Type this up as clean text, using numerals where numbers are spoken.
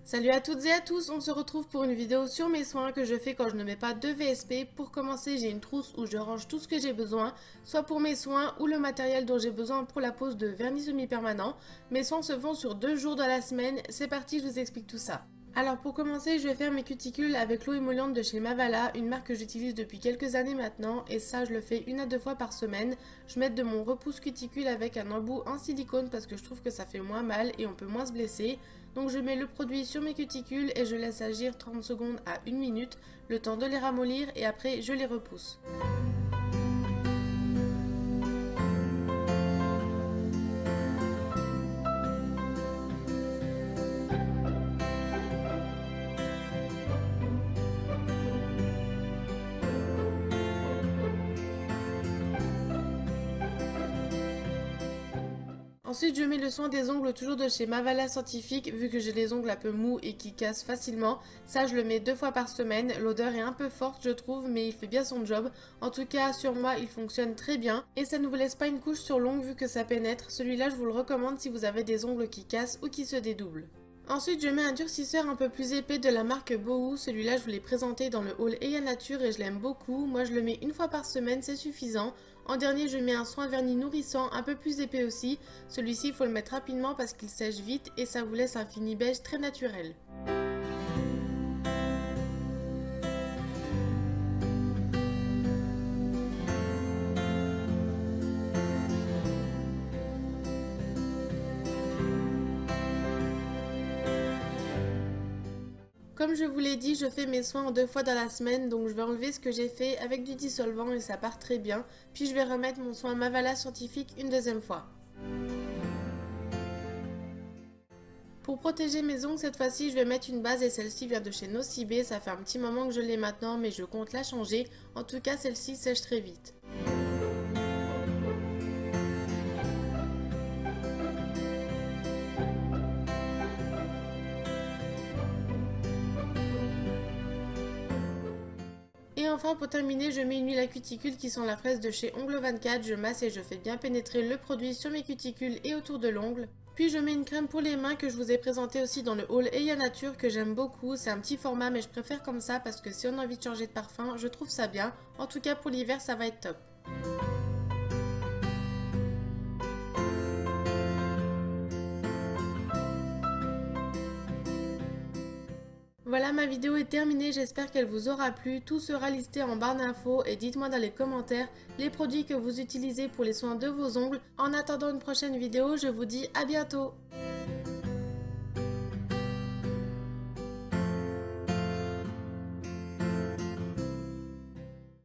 Salut à toutes et à tous, on se retrouve pour une vidéo sur mes soins que je fais quand je ne mets pas de VSP. Pour commencer, j'ai une trousse où je range tout ce que j'ai besoin, soit pour mes soins ou le matériel dont j'ai besoin pour la pose de vernis semi-permanent. Mes soins se font sur 2 jours dans la semaine, c'est parti, je vous explique tout ça. Alors pour commencer, je vais faire mes cuticules avec l'eau émolliente de chez Mavala, une marque que j'utilise depuis quelques années maintenant, et ça je le fais 1 à 2 fois par semaine. Je mets de mon repousse cuticule avec un embout en silicone parce que je trouve que ça fait moins mal et on peut moins se blesser. Donc je mets le produit sur mes cuticules et je laisse agir 30 secondes à 1 minute, le temps de les ramollir et après je les repousse. Ensuite, je mets le soin des ongles toujours de chez Mavala Scientifique, vu que j'ai les ongles un peu mous et qui cassent facilement. Ça, je le mets 2 fois par semaine. L'odeur est un peu forte, je trouve, mais il fait bien son job. En tout cas, sur moi, il fonctionne très bien. Et ça ne vous laisse pas une couche sur l'ongle vu que ça pénètre. Celui-là, je vous le recommande si vous avez des ongles qui cassent ou qui se dédoublent. Ensuite, je mets un durcisseur un peu plus épais de la marque Bouhou. Celui-là, je vous l'ai présenté dans le haul Eya Nature et je l'aime beaucoup. Moi, je le mets 1 fois par semaine, c'est suffisant. En dernier, je mets un soin vernis nourrissant, un peu plus épais aussi. Celui-ci, il faut le mettre rapidement parce qu'il sèche vite et ça vous laisse un fini beige très naturel. Comme je vous l'ai dit, je fais mes soins en 2 fois dans la semaine, donc je vais enlever ce que j'ai fait avec du dissolvant et ça part très bien. Puis je vais remettre mon soin Mavala Scientifique une deuxième fois. Pour protéger mes ongles, cette fois-ci, je vais mettre une base et celle-ci vient de chez Nocibé. Ça fait un petit moment que je l'ai maintenant, mais je compte la changer. En tout cas, celle-ci sèche très vite. Et enfin, pour terminer, je mets une huile à cuticule qui sent la fraise de chez Ongle 24. Je masse et je fais bien pénétrer le produit sur mes cuticules et autour de l'ongle. Puis je mets une crème pour les mains que je vous ai présentée aussi dans le haul Eya Nature que j'aime beaucoup. C'est un petit format mais je préfère comme ça parce que si on a envie de changer de parfum, je trouve ça bien. En tout cas pour l'hiver, ça va être top. Voilà, ma vidéo est terminée, j'espère qu'elle vous aura plu. Tout sera listé en barre d'infos et dites-moi dans les commentaires les produits que vous utilisez pour les soins de vos ongles. En attendant une prochaine vidéo, je vous dis à bientôt.